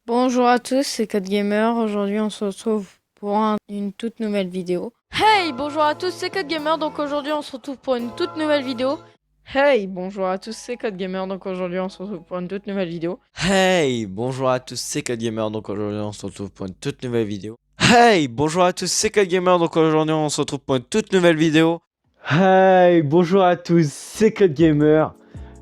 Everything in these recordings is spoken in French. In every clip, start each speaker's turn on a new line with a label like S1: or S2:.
S1: Bonjour à tous, c'est CodeGamer. Aujourd'hui, on se retrouve pour une toute nouvelle vidéo. Hey, bonjour à tous, c'est CodeGamer. Donc aujourd'hui, on se retrouve pour une toute nouvelle vidéo. Hey, bonjour à tous, c'est CodeGamer. Donc aujourd'hui, on se retrouve pour une toute nouvelle vidéo.
S2: Hey, bonjour à tous, c'est CodeGamer, donc aujourd'hui on se retrouve pour une toute nouvelle vidéo. Hey, bonjour à tous, c'est CodeGamer, donc aujourd'hui on se retrouve pour une toute nouvelle vidéo.
S3: Hey, bonjour à tous, c'est Code Gamer.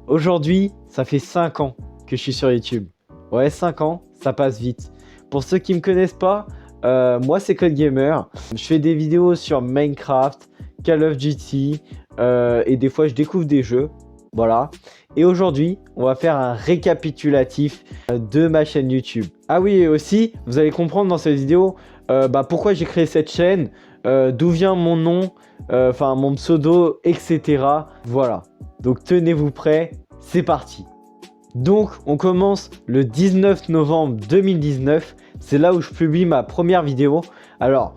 S3: Aujourd'hui, ça fait 5 ans que je suis sur YouTube. Ouais, 5 ans, ça passe vite. Pour ceux qui me connaissent pas, moi c'est Code Gamer. Je fais des vidéos sur Minecraft, Call of Duty, et des fois je découvre des jeux. Voilà. Et aujourd'hui, on va faire un récapitulatif de ma chaîne YouTube. Ah oui, et aussi, vous allez comprendre dans cette vidéo pourquoi j'ai créé cette chaîne, d'où vient mon nom, enfin mon pseudo, etc. Voilà. Donc tenez-vous prêts, c'est parti. Donc on commence le 19 novembre 2019. C'est là où je publie ma première vidéo. Alors,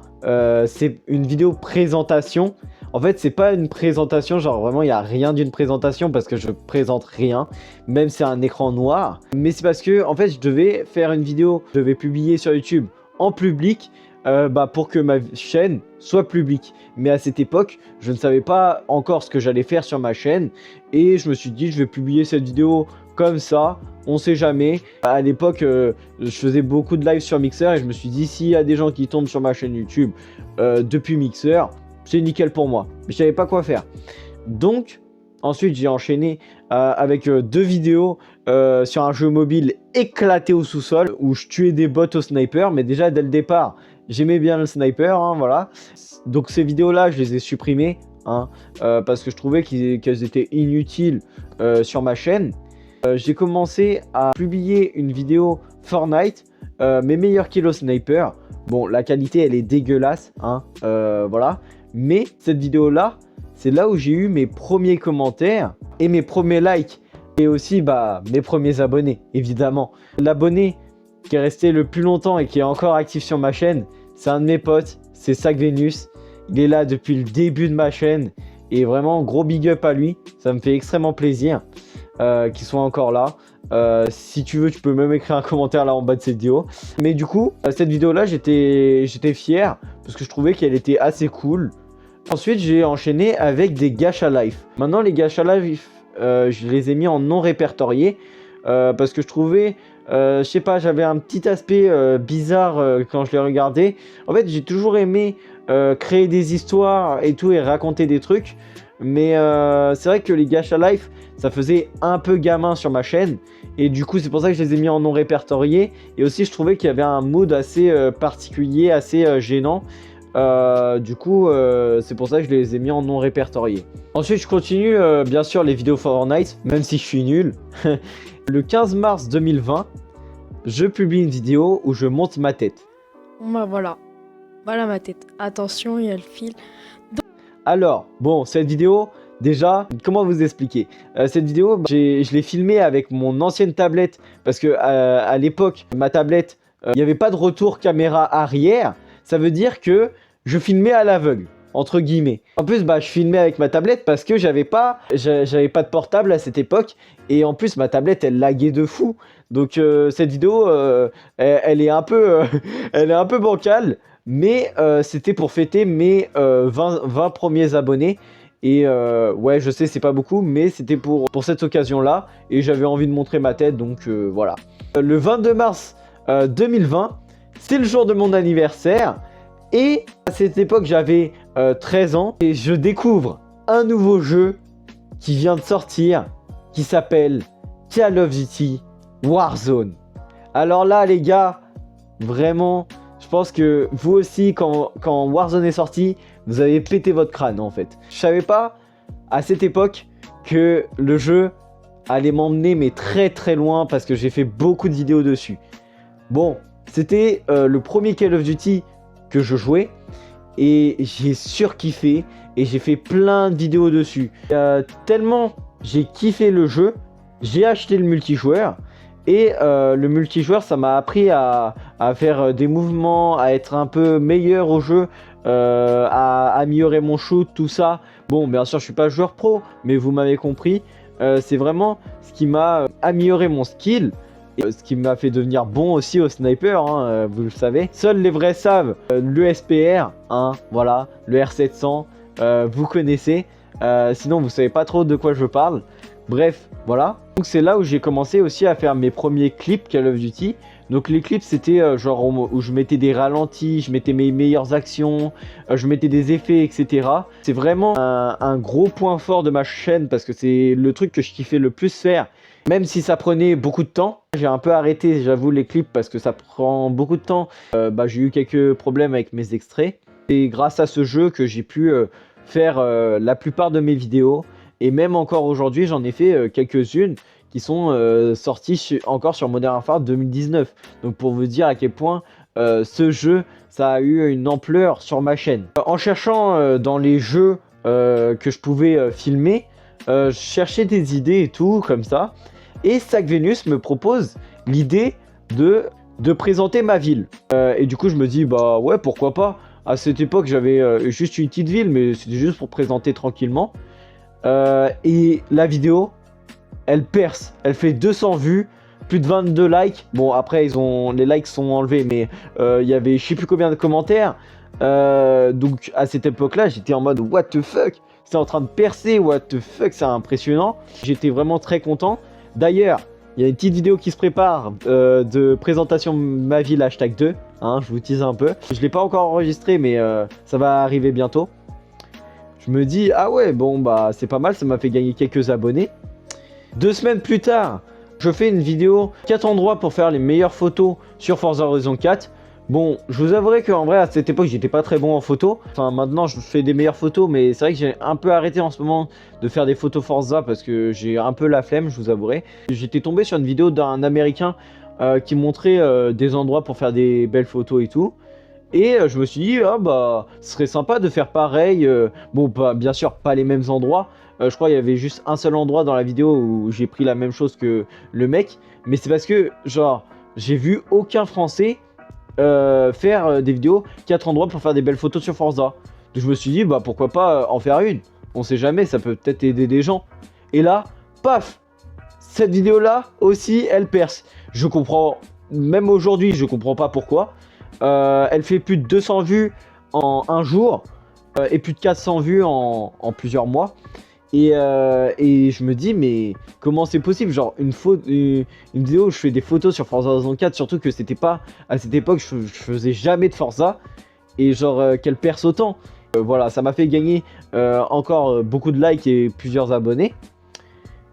S3: c'est une vidéo présentation. En fait, c'est pas une présentation, genre vraiment, il n'y a rien d'une présentation parce que je présente rien, même si c'est un écran noir. Mais c'est parce que, en fait, je devais faire une vidéo, je devais publier sur YouTube en public pour que ma chaîne soit publique. Mais à cette époque, je ne savais pas encore ce que j'allais faire sur ma chaîne. Et je me suis dit, je vais publier cette vidéo comme ça, on sait jamais. À l'époque, je faisais beaucoup de live sur Mixer et je me suis dit, s'il y a des gens qui tombent sur ma chaîne YouTube depuis Mixer, c'est nickel pour moi. Mais je savais pas quoi faire. Donc, ensuite, j'ai enchaîné avec deux vidéos sur un jeu mobile éclaté au sous-sol où je tuais des bots au sniper. Mais déjà, dès le départ, j'aimais bien le sniper, hein, voilà. Donc, ces vidéos-là, je les ai supprimées hein, parce que je trouvais qu'elles étaient inutiles sur ma chaîne. J'ai commencé à publier une vidéo Fortnite, mes meilleurs kills au sniper. Bon, la qualité, elle est dégueulasse, hein, voilà. Mais cette vidéo-là, c'est là où j'ai eu mes premiers commentaires et mes premiers likes. Et aussi, mes premiers abonnés, évidemment. L'abonné qui est resté le plus longtemps et qui est encore actif sur ma chaîne, c'est un de mes potes, c'est Sacvenus. Il est là depuis le début de ma chaîne. Et vraiment, gros big up à lui. Ça me fait extrêmement plaisir qu'il soit encore là. Si tu veux, tu peux même écrire un commentaire là en bas de cette vidéo. Mais du coup, cette vidéo-là, j'étais fier parce que je trouvais qu'elle était assez cool. Ensuite, j'ai enchaîné avec des gacha life. Maintenant, les gacha life, je les ai mis en non répertorié parce que je trouvais, je sais pas, j'avais un petit aspect bizarre quand je les regardais. En fait, j'ai toujours aimé créer des histoires et tout et raconter des trucs. Mais c'est vrai que les gacha life, ça faisait un peu gamin sur ma chaîne. Et du coup, c'est pour ça que je les ai mis en non répertorié. Et aussi, je trouvais qu'il y avait un mood assez particulier, assez gênant. Du coup, c'est pour ça que je les ai mis en non répertorié. Ensuite, je continue bien sûr les vidéos Fortnite, même si je suis nul. Le 15 mars 2020, je publie une vidéo où je monte ma tête.
S1: Bon bah voilà. Voilà ma tête. Attention, il y a le fil.
S3: Alors, bon, cette vidéo, déjà, comment vous expliquer cette vidéo, je l'ai filmée avec mon ancienne tablette parce que à l'époque, ma tablette, il n'y avait pas de retour caméra arrière. Ça veut dire que je filmais à l'aveugle, entre guillemets. En plus, je filmais avec ma tablette parce que j'avais pas de portable à cette époque. Et en plus, ma tablette, elle laguait de fou. Donc, cette vidéo, elle est un peu, elle est un peu bancale. Mais c'était pour fêter mes 20 premiers abonnés. Et ouais, je sais, c'est pas beaucoup, mais c'était pour cette occasion-là. Et j'avais envie de montrer ma tête, donc voilà. Le 22 mars 2020, c'est le jour de mon anniversaire. Et à cette époque, j'avais 13 ans. Et je découvre un nouveau jeu qui vient de sortir, qui s'appelle Call of Duty Warzone. Alors là, les gars, vraiment, je pense que vous aussi, quand Warzone est sorti, vous avez pété votre crâne en fait. Je savais pas à cette époque que le jeu allait m'emmener mais très très loin parce que j'ai fait beaucoup de vidéos dessus. Bon, c'était le premier Call of Duty que je jouais et j'ai surkiffé et j'ai fait plein de vidéos dessus. Tellement j'ai kiffé le jeu, j'ai acheté le multijoueur. Et le multijoueur, ça m'a appris à faire des mouvements, à être un peu meilleur au jeu, à améliorer mon shoot, tout ça. Bon, bien sûr, je suis pas joueur pro, mais vous m'avez compris. C'est vraiment ce qui m'a amélioré mon skill. Et ce qui m'a fait devenir bon aussi au sniper, hein, vous le savez. Seuls les vrais savent le SPR, hein, voilà, le R700, vous connaissez. Sinon vous savez pas trop de quoi je parle. Bref, voilà. Donc c'est là où j'ai commencé aussi à faire mes premiers clips Call of Duty. Donc les clips c'était genre où je mettais des ralentis, je mettais mes meilleures actions, je mettais des effets, etc. C'est vraiment un gros point fort de ma chaîne parce que c'est le truc que je kiffais le plus faire. Même si ça prenait beaucoup de temps, j'ai un peu arrêté, j'avoue, les clips parce que ça prend beaucoup de temps. J'ai eu quelques problèmes avec mes extraits. Et grâce à ce jeu que j'ai pu faire la plupart de mes vidéos. Et même encore aujourd'hui, j'en ai fait quelques-unes qui sont sorties encore sur Modern Warfare 2019. Donc pour vous dire à quel point ce jeu, ça a eu une ampleur sur ma chaîne. En cherchant dans les jeux que je pouvais filmer, je cherchais des idées et tout comme ça. Et StackVenus me propose l'idée de présenter ma ville. Et du coup, je me dis, bah ouais, pourquoi pas. À cette époque, j'avais juste une petite ville, mais c'était juste pour présenter tranquillement. Et la vidéo, elle perce. Elle fait 200 vues, plus de 22 likes. Bon, après, les likes sont enlevés, mais il y avait je sais plus combien de commentaires. Donc, à cette époque-là, j'étais en mode, what the fuck? C'est en train de percer, what the fuck, c'est impressionnant. J'étais vraiment très content. D'ailleurs, il y a une petite vidéo qui se prépare de présentation de ma ville hashtag 2. Hein, je vous tease un peu. Je ne l'ai pas encore enregistré, mais ça va arriver bientôt. Je me dis, ah ouais, bon, bah c'est pas mal, ça m'a fait gagner quelques abonnés. 2 semaines plus tard, je fais une vidéo 4 endroits pour faire les meilleures photos sur Forza Horizon 4. Bon, je vous avouerai qu'en vrai, à cette époque, j'étais pas très bon en photo. Enfin, maintenant, je fais des meilleures photos, mais c'est vrai que j'ai un peu arrêté en ce moment de faire des photos Forza parce que j'ai un peu la flemme, je vous avouerai. J'étais tombé sur une vidéo d'un Américain qui montrait des endroits pour faire des belles photos et tout. Et je me suis dit, ah bah, ce serait sympa de faire pareil. Bon, bien sûr, pas les mêmes endroits. Je crois qu'il y avait juste un seul endroit dans la vidéo où j'ai pris la même chose que le mec. Mais c'est parce que, genre, j'ai vu aucun Français faire des vidéos 4 endroits pour faire des belles photos sur Forza. Donc je me suis dit, bah pourquoi pas en faire une. On sait jamais, ça peut peut-être aider des gens. Et là, paf, cette vidéo-là aussi, elle perce. Je comprends, même aujourd'hui, je comprends pas pourquoi. Elle fait plus de 200 vues en un jour et plus de 400 vues en plusieurs mois. Et je me dis, mais comment c'est possible? Genre, une vidéo où je fais des photos sur Forza Horizon 4, surtout que c'était pas, à cette époque, je faisais jamais de Forza. Et genre, qu'elle perce autant. Voilà, ça m'a fait gagner encore beaucoup de likes et plusieurs abonnés.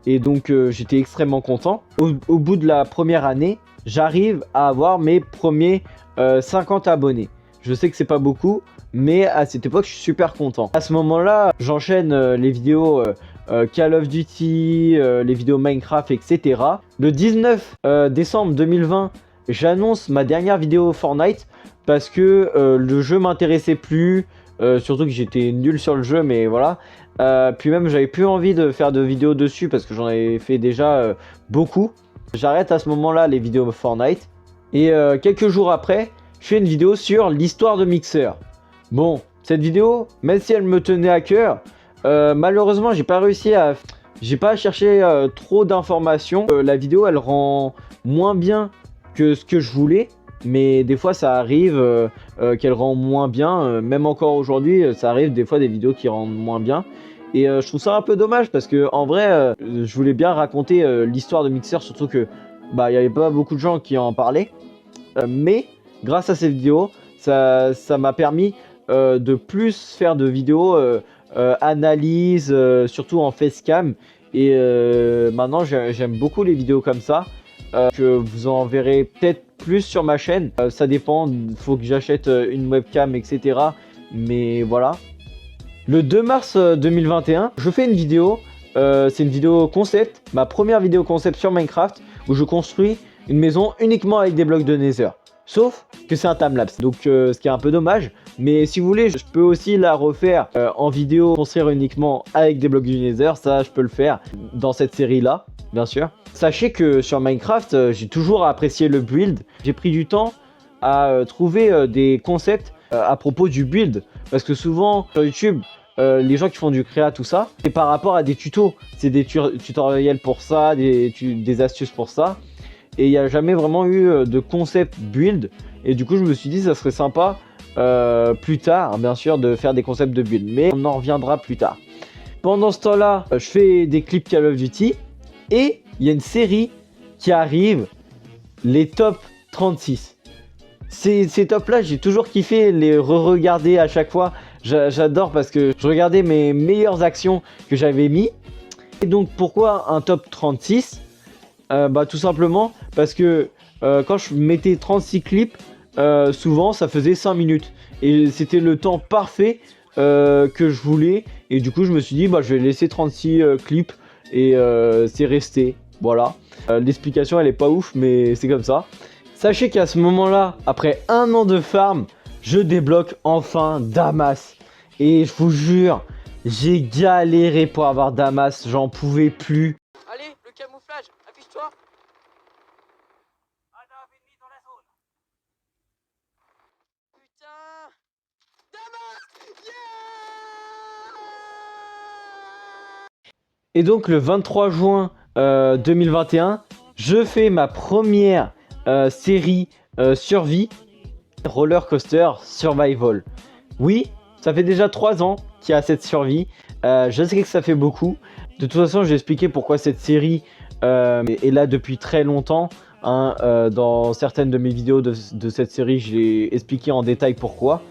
S3: Et donc, j'étais extrêmement content. Au bout de la première année, j'arrive à avoir mes premiers 50 abonnés. Je sais que c'est pas beaucoup, mais à cette époque, je suis super content. À ce moment-là, j'enchaîne les vidéos Call of Duty, les vidéos Minecraft, etc. Le 19 décembre 2020, j'annonce ma dernière vidéo Fortnite parce que le jeu m'intéressait plus, surtout que j'étais nul sur le jeu, mais voilà. Puis même, j'avais plus envie de faire de vidéos dessus parce que j'en avais fait déjà beaucoup. J'arrête à ce moment-là les vidéos Fortnite. Et quelques jours après, je fais une vidéo sur l'histoire de Mixer. Bon, cette vidéo, même si elle me tenait à cœur, malheureusement, j'ai pas cherché trop d'informations. La vidéo, elle rend moins bien que ce que je voulais, mais des fois, ça arrive qu'elle rend moins bien. Même encore aujourd'hui, ça arrive des fois des vidéos qui rendent moins bien. Et je trouve ça un peu dommage parce que en vrai, je voulais bien raconter l'histoire de Mixer, surtout que bah il y avait pas beaucoup de gens qui en parlaient. Mais grâce à cette vidéo, ça m'a permis de plus faire de vidéos analyse, surtout en facecam. Et maintenant, j'aime beaucoup les vidéos comme ça, que vous en verrez peut-être plus sur ma chaîne. Ça dépend, il faut que j'achète une webcam, etc. Mais voilà. Le 2 mars 2021, je fais une vidéo, c'est une vidéo concept, ma première vidéo concept sur Minecraft, où je construis une maison uniquement avec des blocs de Nether. Sauf que c'est un timelapse, donc ce qui est un peu dommage. Mais si vous voulez, je peux aussi la refaire en vidéo, construire uniquement avec des blocs du Nether. Ça, je peux le faire dans cette série-là, bien sûr. Sachez que sur Minecraft, j'ai toujours apprécié le build. J'ai pris du temps à trouver des concepts à propos du build. Parce que souvent, sur YouTube, les gens qui font du créa, tout ça, c'est par rapport à des tutos. C'est des tutoriels pour ça, des astuces pour ça. et il n'y a jamais vraiment eu de concept build. Et du coup, je me suis dit, ça serait sympa plus tard, bien sûr, de faire des concepts de build, mais on en reviendra plus tard. Pendant ce temps-là, je fais des clips Call of Duty et il y a une série qui arrive, les top 36. Ces tops-là, j'ai toujours kiffé les re-regarder à chaque fois. J'adore parce que je regardais mes meilleures actions que j'avais mis. Et donc, pourquoi un top 36 ? Bah, tout simplement parce que quand je mettais 36 clips, souvent ça faisait 5 minutes. Et c'était le temps parfait que je voulais. Et du coup, je me suis dit, bah, je vais laisser 36 clips et c'est resté. Voilà. L'explication, elle est pas ouf, mais c'est comme ça. Sachez qu'à ce moment-là, après 1 an de farm, je débloque enfin Damas. Et je vous jure, j'ai galéré pour avoir Damas, j'en pouvais plus.
S4: Allez, le camouflage, affiche-toi. Un ennemi dans la zone. Putain. Damas. Yeah.
S3: Et donc le 23 juin 2021, je fais ma première série survie Roller Coaster Survival. Oui, ça fait déjà 3 ans qu'il y a cette survie. Je sais que ça fait beaucoup. De toute façon, je vais expliquer pourquoi cette série est là depuis très longtemps. Hein, dans certaines de mes vidéos de cette série, j'ai expliqué en détail pourquoi.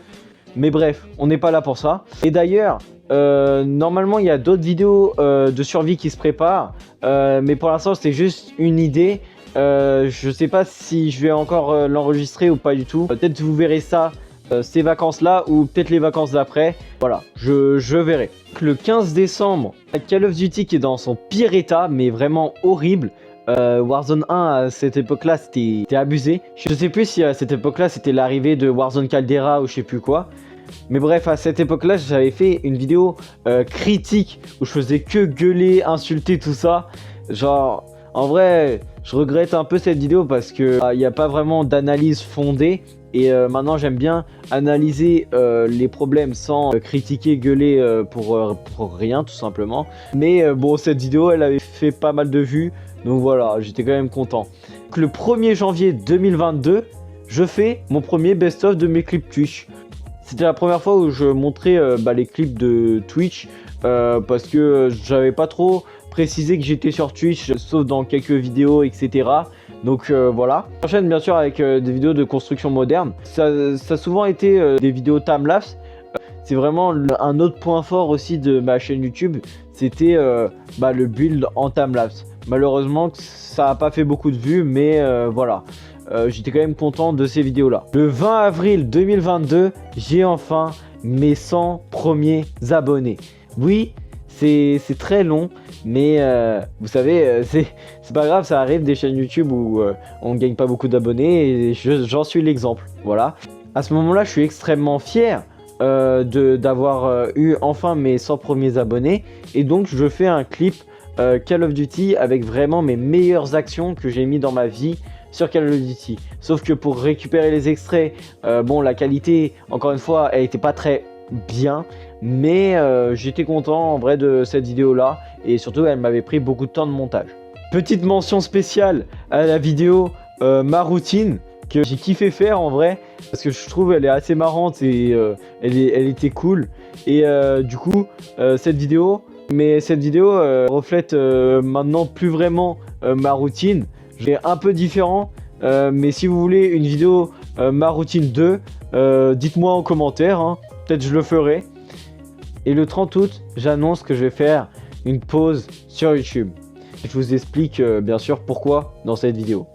S3: Mais bref, on n'est pas là pour ça. Et d'ailleurs, normalement, il y a d'autres vidéos de survie qui se préparent. Mais pour l'instant, c'est juste une idée. Je sais pas si je vais encore l'enregistrer ou pas du tout. Peut-être vous verrez ça ces vacances-là ou peut-être les vacances d'après. Voilà, je verrai. Le 15 décembre, Call of Duty qui est dans son pire état, mais vraiment horrible. Warzone 1 à cette époque-là, c'était abusé. Je sais plus si à cette époque-là, c'était l'arrivée de Warzone Caldera ou je sais plus quoi. Mais bref, à cette époque-là, j'avais fait une vidéo critique où je faisais que gueuler, insulter, tout ça. Genre, en vrai, je regrette un peu cette vidéo parce que il n'y a pas vraiment d'analyse fondée. Et maintenant, j'aime bien analyser les problèmes sans critiquer, gueuler pour rien, tout simplement. Mais bon, cette vidéo, elle avait fait pas mal de vues. Donc voilà, j'étais quand même content. Donc, le 1er janvier 2022, je fais mon premier best-of de mes clips Twitch. C'était la première fois où je montrais les clips de Twitch parce que j'avais pas trop précisé que j'étais sur Twitch, sauf dans quelques vidéos, etc. Donc voilà. J'enchaîne bien sûr avec des vidéos de construction moderne. Ça a souvent été des vidéos timelapse. C'est vraiment un autre point fort aussi de ma chaîne YouTube. C'était le build en timelapse. Malheureusement, ça n'a pas fait beaucoup de vues, mais voilà. J'étais quand même content de ces vidéos là. Le 20 avril 2022, j'ai enfin mes 100 premiers abonnés. Oui, c'est très long, mais vous savez, c'est pas grave, ça arrive des chaînes YouTube où on ne gagne pas beaucoup d'abonnés et j'en suis l'exemple. Voilà. À ce moment là, je suis extrêmement fier d'avoir eu enfin mes 100 premiers abonnés et donc je fais un clip Call of Duty avec vraiment mes meilleures actions que j'ai mis dans ma vie sur Call of Duty. Sauf que pour récupérer les extraits, bon, la qualité, encore une fois, elle était pas très bien, mais j'étais content en vrai de cette vidéo là et surtout elle m'avait pris beaucoup de temps de montage. Petite mention spéciale à la vidéo ma routine que j'ai kiffé faire en vrai parce que je trouve elle est assez marrante et elle était cool et du coup cette vidéo reflète maintenant plus vraiment ma routine. J'ai un peu différent, mais si vous voulez une vidéo ma routine 2, dites-moi en commentaire, hein. Peut-être je le ferai. Et le 30 août, j'annonce que je vais faire une pause sur YouTube. Je vous explique bien sûr pourquoi dans cette vidéo.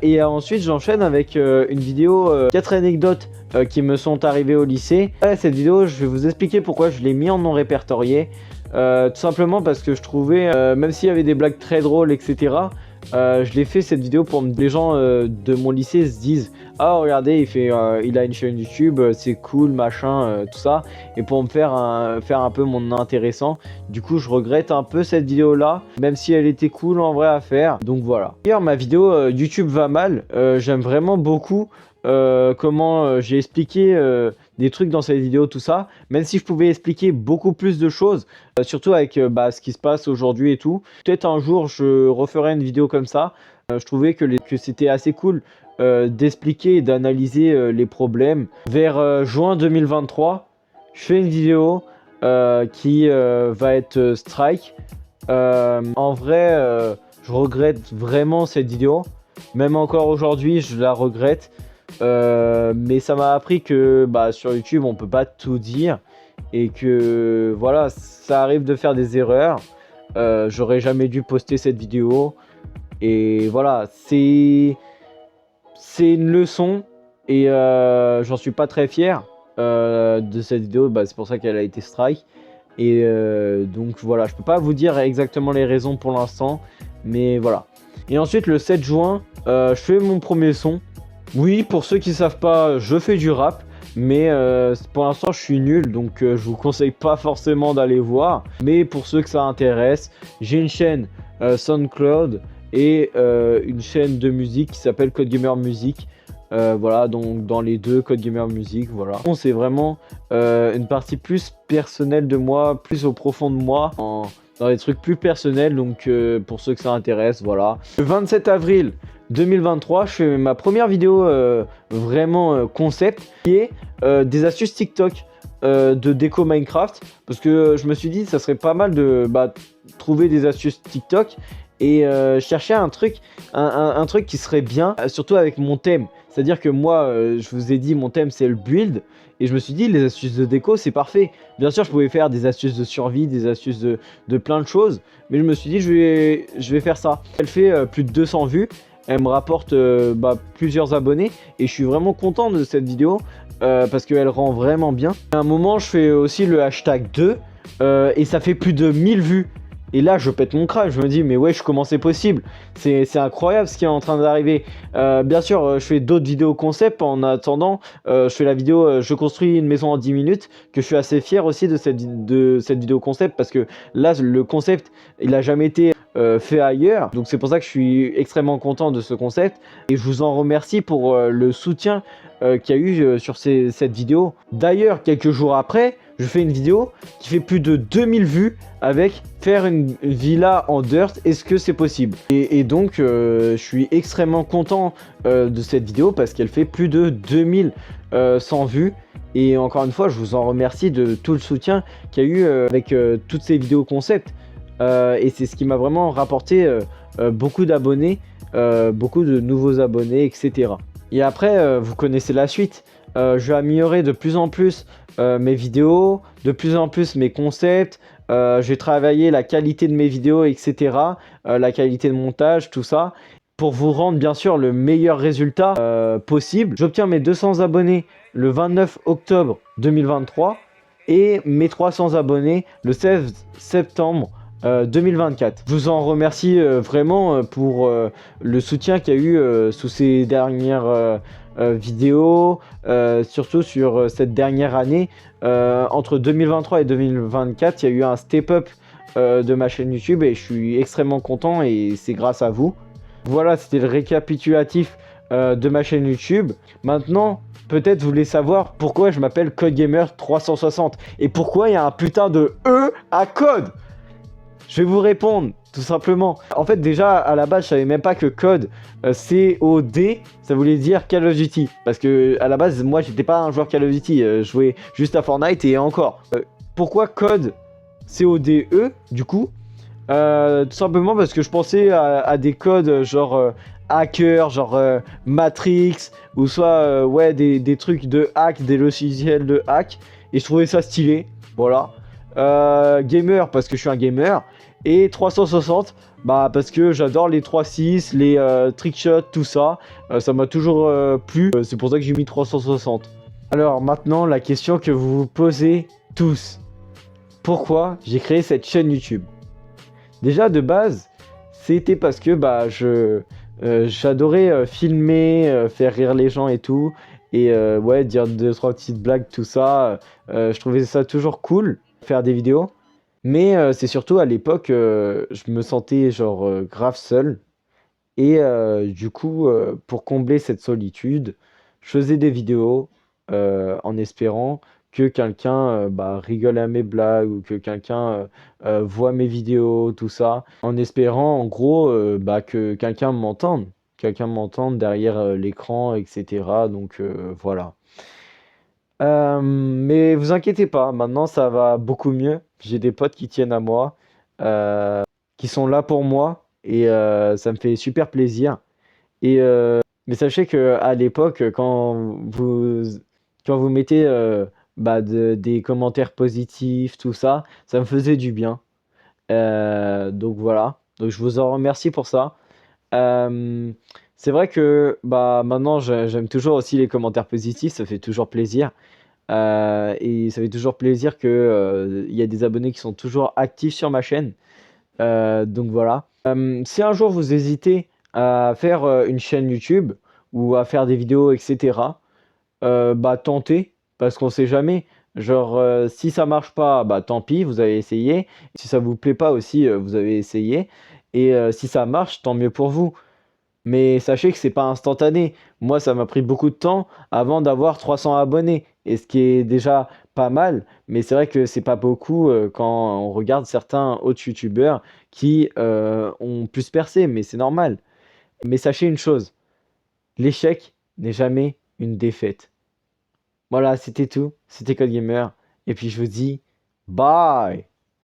S3: Et ensuite j'enchaîne avec une vidéo 4 anecdotes qui me sont arrivées au lycée. Cette vidéo, je vais vous expliquer pourquoi je l'ai mis en non répertorié. Tout simplement parce que je trouvais, même s'il y avait des blagues très drôles, etc., je l'ai fait cette vidéo pour que les gens de mon lycée se disent « Ah, regardez, il a une chaîne YouTube, c'est cool, machin, tout ça. » Et pour me faire un peu mon intéressant. Du coup, je regrette un peu cette vidéo-là, même si elle était cool en vrai à faire. Donc voilà. D'ailleurs, ma vidéo YouTube va mal. J'aime vraiment beaucoup comment j'ai expliqué des trucs dans cette vidéo, tout ça, même si je pouvais expliquer beaucoup plus de choses, surtout avec ce qui se passe aujourd'hui et tout. Peut-être un jour je referai une vidéo comme ça, Je trouvais que c'était assez cool d'expliquer et d'analyser les problèmes. Vers juin 2023, je fais une vidéo qui va être strike. En vrai, je regrette vraiment cette vidéo. Même encore aujourd'hui, je la regrette. Mais ça m'a appris que sur YouTube, on peut pas tout dire. Et que voilà, ça arrive de faire des erreurs. J'aurais jamais dû poster cette vidéo. Et voilà, c'est une leçon. Et j'en suis pas très fier de cette vidéo. C'est pour ça qu'elle a été strike. Et donc voilà, je peux pas vous dire exactement les raisons pour l'instant, mais voilà. Et ensuite le 7 juin, je fais mon premier son. Oui, pour ceux qui savent pas, je fais du rap, mais pour l'instant je suis nul, donc je vous conseille pas forcément d'aller voir. Mais pour ceux que ça intéresse, j'ai une chaîne SoundCloud et une chaîne de musique qui s'appelle Code Gamer Music. Voilà, donc dans les deux, Code Gamer Music, voilà. Bon, c'est vraiment une partie plus personnelle de moi, plus au profond de moi, dans les trucs plus personnels, donc pour ceux que ça intéresse, voilà. Le 27 avril 2023, je fais ma première vidéo vraiment concept, qui est des astuces TikTok de déco Minecraft, parce que je me suis dit, ça serait pas mal de trouver des astuces TikTok et chercher un truc qui serait bien, surtout avec mon thème. C'est-à-dire que moi, je vous ai dit, mon thème c'est le build, et je me suis dit, les astuces de déco c'est parfait. Bien sûr, je pouvais faire des astuces de survie, des astuces de plein de choses, mais je me suis dit, je vais faire ça. Elle fait plus de 200 vues, elle me rapporte plusieurs abonnés, et je suis vraiment content de cette vidéo, parce qu'elle rend vraiment bien. À un moment, je fais aussi le hashtag 2, et ça fait plus de 1000 vues. Et là, je pète mon crâne, je me dis, mais wesh, comment c'est possible? C'est incroyable ce qui est en train d'arriver. Bien sûr, je fais d'autres vidéos concept. En attendant, je fais la vidéo je construis une maison en 10 minutes, que je suis assez fier aussi de cette vidéo concept, parce que là, le concept, il a jamais été fait ailleurs. Donc c'est pour ça que je suis extrêmement content de ce concept. Et je vous en remercie pour le soutien qu'il y a eu sur cette vidéo. D'ailleurs, quelques jours après, je fais une vidéo qui fait plus de 2000 vues avec faire une villa en dirt, est-ce que c'est possible? Et donc je suis extrêmement content de cette vidéo parce qu'elle fait plus de 2100 vues. Et encore une fois, je vous en remercie de tout le soutien qu'il y a eu avec toutes ces vidéos concept. Et c'est ce qui m'a vraiment rapporté beaucoup d'abonnés, beaucoup de nouveaux abonnés, etc. Et après, vous connaissez la suite. Je vais améliorer de plus en plus mes vidéos, de plus en plus mes concepts. Je vais travailler la qualité de mes vidéos, etc. La qualité de montage, tout ça. Pour vous rendre bien sûr le meilleur résultat possible. J'obtiens mes 200 abonnés le 29 octobre 2023 et mes 300 abonnés le 16 septembre 2024. Je vous en remercie vraiment pour le soutien qu'il y a eu sous ces dernières vidéos, surtout sur cette dernière année. Entre 2023 et 2024, il y a eu un step-up de ma chaîne YouTube et je suis extrêmement content et c'est grâce à vous. Voilà, c'était le récapitulatif de ma chaîne YouTube. Maintenant, peut-être vous voulez savoir pourquoi je m'appelle CodeGamer360 et pourquoi il y a un putain de E à code. Je vais vous répondre, tout simplement. En fait, déjà, à la base, je savais même pas que code, C-O-D, ça voulait dire Call of Duty. Parce que, à la base, moi, j'étais pas un joueur Call of Duty. Je jouais juste à Fortnite et encore. Pourquoi code C-O-D-E, du coup tout simplement parce que je pensais à des codes genre hacker, genre Matrix, ou soit ouais, des trucs de hack, des logiciels de hack. Et je trouvais ça stylé, voilà. Gamer parce que je suis un gamer. Et 360 parce que j'adore les 3.6, les trickshots, tout ça. Ça m'a toujours plu, c'est pour ça que j'ai mis 360. Alors maintenant la question que vous vous posez tous. Pourquoi j'ai créé cette chaîne YouTube? Déjà de base c'était parce que j'adorais filmer, faire rire les gens et tout. Et ouais, dire 2-3 petites blagues, tout ça. Je trouvais ça toujours cool, faire des vidéos. Mais c'est surtout à l'époque, je me sentais genre grave seul. Et du coup, pour combler cette solitude, je faisais des vidéos en espérant que quelqu'un rigole à mes blagues ou que quelqu'un voit mes vidéos, tout ça, en espérant en gros que quelqu'un m'entende derrière l'écran, etc. Donc voilà. Mais vous inquiétez pas, maintenant ça va beaucoup mieux. J'ai des potes qui tiennent à moi, qui sont là pour moi et ça me fait super plaisir. Et mais sachez que à l'époque, quand vous mettez des commentaires positifs, tout ça, ça me faisait du bien. Donc voilà. Donc je vous en remercie pour ça. Euh, c'est vrai que maintenant j'aime toujours aussi les commentaires positifs, ça fait toujours plaisir. Et ça fait toujours plaisir que il y a des abonnés qui sont toujours actifs sur ma chaîne. Donc voilà. Si un jour vous hésitez à faire une chaîne YouTube ou à faire des vidéos, etc., tentez, parce qu'on sait jamais. Genre, si ça marche pas, tant pis, vous avez essayé. Si ça vous plaît pas aussi, vous avez essayé. Et si ça marche, tant mieux pour vous. Mais sachez que c'est pas instantané. Moi, ça m'a pris beaucoup de temps avant d'avoir 300 abonnés. Et ce qui est déjà pas mal. Mais c'est vrai que c'est pas beaucoup quand on regarde certains autres youtubeurs qui ont plus percé. Mais c'est normal. Mais sachez une chose, l'échec n'est jamais une défaite. Voilà, c'était tout. C'était Code Gamer. Et puis je vous dis bye!